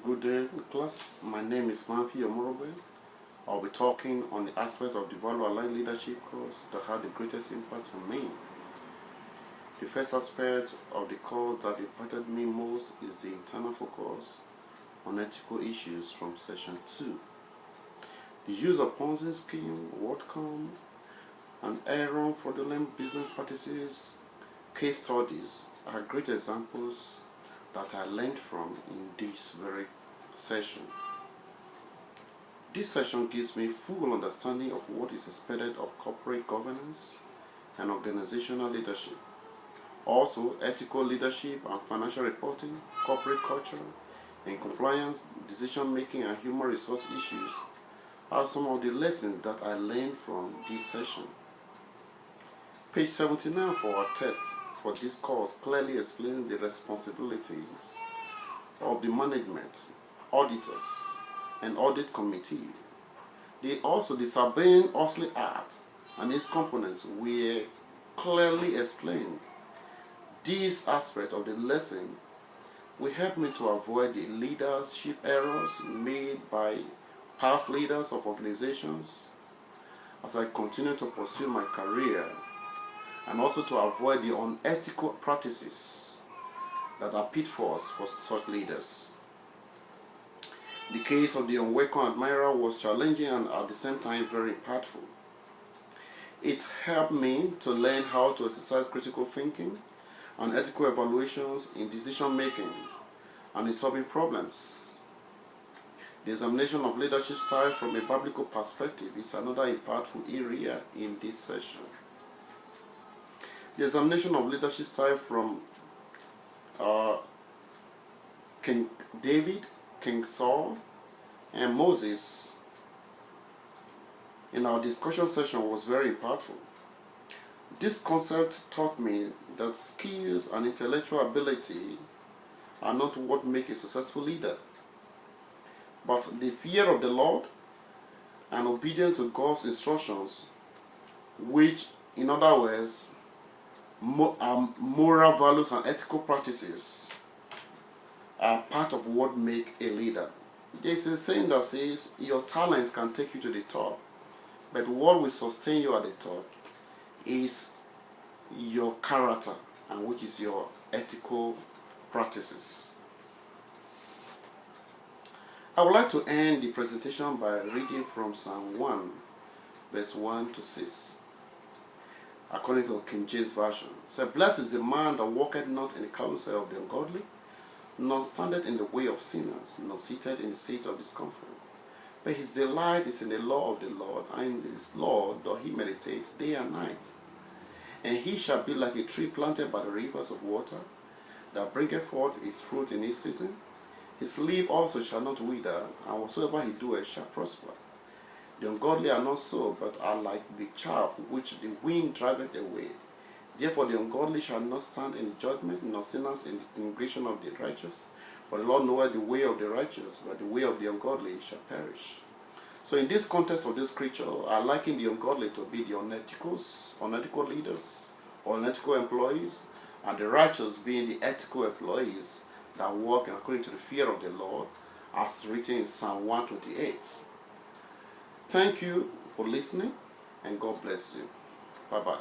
Good day, class. My name is Manfi Omorobe. I'll be talking on the aspect of the value-aligned leadership course that had the greatest impact on me. The first aspect of the course that impacted me most is the internal focus on ethical issues from session 2. The use of Ponzi scheme, WordCom, and error fraudulent business practices case studies are great examples that I learned from in this very session. This session gives me full understanding of what is expected of corporate governance and organizational leadership. Also, ethical leadership and financial reporting, corporate culture, and compliance, decision making, and human resource issues are some of the lessons that I learned from this session. Page 79 for our text for this course clearly explains the responsibilities of the management, auditors, and audit committee. The Sarbanes-Oxley Act and its components were clearly explained. This aspect of the lesson will help me to avoid the leadership errors made by past leaders of organizations as I continue to pursue my career, and also to avoid the unethical practices that are pitfalls for such leaders. The case of the unwelcome admirer was challenging and at the same time very impactful. It helped me to learn how to exercise critical thinking and ethical evaluations in decision making and in solving problems. The examination of leadership style from a biblical perspective is another impactful area in this session. The examination of leadership style from King David, King Saul, and Moses in our discussion session was very impactful. This concept taught me that skills and intellectual ability are not what make a successful leader, but the fear of the Lord and obedience to God's instructions, which, in other words, moral values and ethical practices are part of what make a leader. There's a saying that says your talent can take you to the top, but what will sustain you at the top is your character, and which is your ethical practices. I would like to end the presentation by reading from Psalm 1, verse 1 to 6. According to King James Version, it says, "Blessed is the man that walketh not in the counsel of the ungodly, nor standeth in the way of sinners, nor sitteth in the seat of discomfort. But his delight is in the law of the Lord, and in his law doth he meditate day and night. And he shall be like a tree planted by the rivers of water, that bringeth forth his fruit in his season. His leaf also shall not wither, and whatsoever he doeth shall prosper. The ungodly are not so, but are like the chaff which the wind driveth away. Therefore the ungodly shall not stand in judgment, nor sinners in the congregation of the righteous. For the Lord knoweth the way of the righteous, but the way of the ungodly shall perish." So in this context of this scripture, I liken the ungodly to be the unethical leaders or unethical employees, and the righteous being the ethical employees that walk according to the fear of the Lord, as written in Psalm 128. Thank you for listening, and God bless you. Bye-bye.